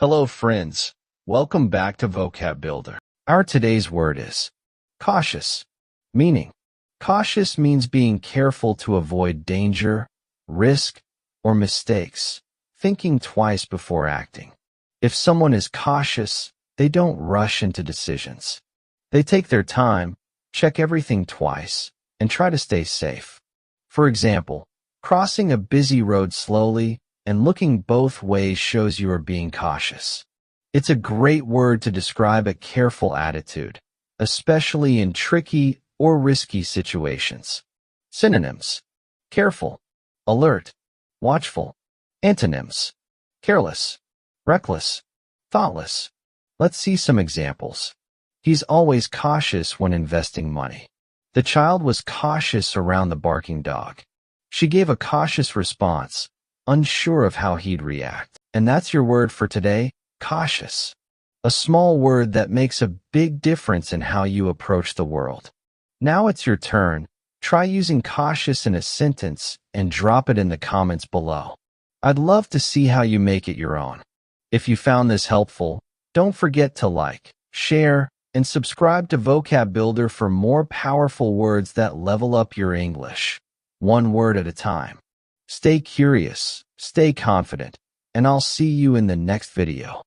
Hello friends, welcome back to Vocab Builder. Our today's word is cautious. Meaning, cautious means being careful to avoid danger, risk, or mistakes, thinking twice before acting. If someone is cautious, they don't rush into decisions. They take their time, check everything twice, and try to stay safe. For example, crossing a busy road slowly and looking both ways shows you are being cautious. It's a great word to describe a careful attitude, especially in tricky or risky situations. Synonyms: careful, alert, watchful. Antonyms: careless, reckless, thoughtless. Let's see some examples. He's always cautious when investing money. The child was cautious around the barking dog. She gave a cautious response, unsure of how he'd react. And that's your word for today, cautious. A small word that makes a big difference in how you approach the world. Now it's your turn. Try using cautious in a sentence and drop it in the comments below. I'd love to see how you make it your own. If you found this helpful, don't forget to like, share, and subscribe to Vocab Builder for more powerful words that level up your English, one word at a time. Stay curious, stay confident, and I'll see you in the next video.